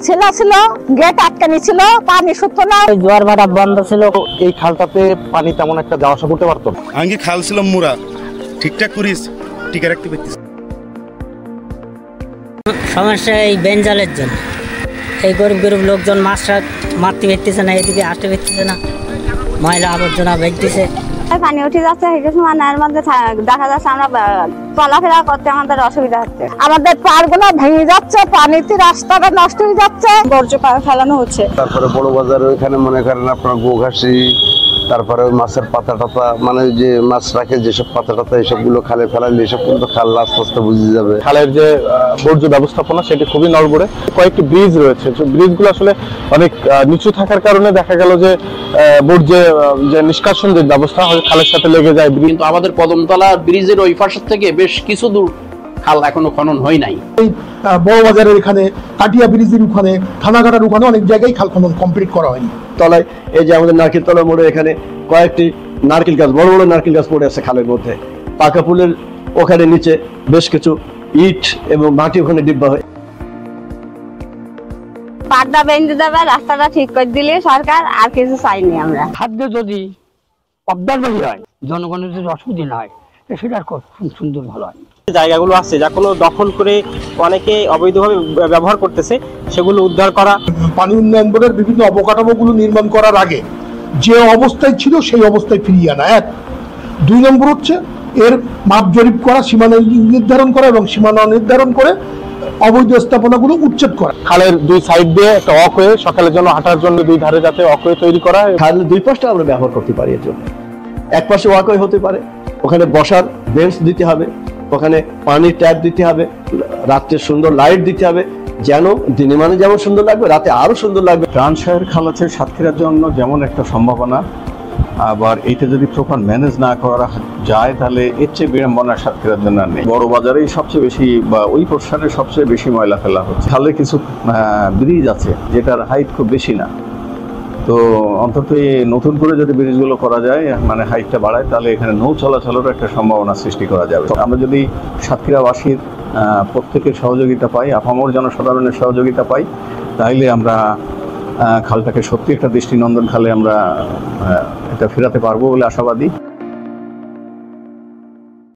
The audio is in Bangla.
ছেলে ছিল, গেট আটকানি ছিল, পানি শুতো না, জোয়ার ভাটা বন্ধ ছিল। এই খালটাতে পানি তেমন একটা যাওয়া আসা করতে পারতো না। আগে খাল ছিল মুরা, ঠিকঠাক করিস টিকা রাখতে পারতিস। সমস্যা এই বেঞ্জালের জন্য, এই গরিব গরিব লোকজন মাছটা মারতে পারতেছে না, এদিকে আসতে পারতেছে না, ময়লা আবর্জনা বেঁধতেছে। পানি উঠে যাচ্ছে, সেই সময় এর মধ্যে দেখা যাচ্ছে আমরা চলাফেরা করতে আমাদের অসুবিধা হচ্ছে। আমাদের পাড়গুলো ভেঙে যাচ্ছে, পানিতে রাস্তাটা নষ্ট হয়ে যাচ্ছে, বর্জ্য ফেলানো হচ্ছে। তারপরে বড় বাজারে ওইখানে মনে করেন আপনার গোঘাসি, তারপরে ওই মাছের পাতা টাতা, মানে যে মাছ রাখে যেসব পাতা টাতা, এসবগুলো খালে ফেলাইলে এসব কিন্তু খাল আস্তে আস্তে বুঝে যাবে। খালের যে বর্জ্য ব্যবস্থাপনা সেটি খুবই নড়বড়ে। কয়েকটি ব্রিজ রয়েছে, ব্রিজগুলো আসলে অনেক নিচু থাকার কারণে দেখা গেল যে বর্জ্যের যে নিষ্কাশন যে ব্যবস্থা খালের সাথে লেগে যায়। কিন্তু আমাদের কদমতলা ব্রিজের ওই পাশ থেকে বেশ কিছু দূর খাল এখনো খনন হয় নাই। এই বড় বাজারের এখানে, কাটিয়া ব্রিজের ওখানে, থানাঘাটার ওখানে অনেক জায়গায় খাল খনন কমপ্লিট করা হয়নি। তলায় এই যে আমাদের নারকেল তলা মোড়ে এখানে কয়েকটি নারকেল গাছ, বড় বড় নারকেল গাছ পড়ে আছে খালের মধ্যে। পাকা পুলের ওখানে নিচে বেশ কিছু ইট এবং মাটি ওখানে ডিব্বা হয়। পাড়টা বেঁধে দেবে, রাস্তাটা ঠিক করে দিলে সরকার, আর কিছু চাইনি আমরা। খাদ্য যদি অব্যাহত হয়, জনগণের যদি অসুবিধা না হয়, সেটা খুব সুন্দর ভালো হয়। জায়গাগুলো আছে যা কোনো দখল করে অনেকে অবৈধভাবে ব্যবহার করতেছে, সেগুলো উদ্ধার করা। পানি উন্নয়ন বোর্ডের বিভিন্ন অবকাঠামোগুলো নির্মাণ করার আগে যে অবস্থায় ছিল সেই অবস্থায় ফিরিয়ে আনা এক। 2 নম্বর হচ্ছে এর মাপ জরিপ করা, সীমানা নির্ধারণ করা এবং সীমানা নির্ধারণ করে অবৈধ স্থাপনাগুলো উচ্ছেদ করা। খালের 2 সাইড দিয়ে একটা ওয়াকওয়ে, সকালের জন্য হাঁটার জন্য 2 ধারে যাতে ওয়াকওয়ে তৈরি করা। খালের 2 পাশটা আমরা ব্যবহার করতে পারি। এর জন্য এক পাশে ওয়াকওয়ে হতে পারে, ওখানে বসার বেঞ্চ দিতে হবে, ওখানে পানির ট্যাপ দিতে হবে, রাত্রে সুন্দর লাইট দিতে হবে, যেন দিনে মানে যেমন সুন্দর লাগবে রাতে আরো সুন্দর লাগবে। রানসাহের খাল আছে সাতক্ষীরার জন্য যেমন একটা সম্ভাবনা, আবার এটা যদি প্রপার ম্যানেজ না করা যায় তাহলে এর চেয়ে বিড়ম্বনা সাতক্ষীরার জন্য নেই। বড় বাজারেই সবচেয়ে বেশি বা ওই পোর্শনে সবচেয়ে বেশি ময়লা ফেলা হচ্ছে। খালে কিছু ব্রিজ আছে যেটার হাইট খুব বেশি না, তো অন্তত নতুন করে যদি ব্রিজগুলো করা যায়, মানে হাইটটা বাড়ায়, তাহলে এখানে নৌ চলাচলেরও একটা সম্ভাবনা সৃষ্টি করা যাবে। আমরা যদি সাতক্ষীরাবাসীর প্রত্যেকের সহযোগিতা পাই, আপামর জনসাধারণের সহযোগিতা পাই, তাইলে আমরা খালটাকে সত্যি একটা দৃষ্টিনন্দন খালে আমরা এটা ফেরাতে পারবো বলে আশাবাদী।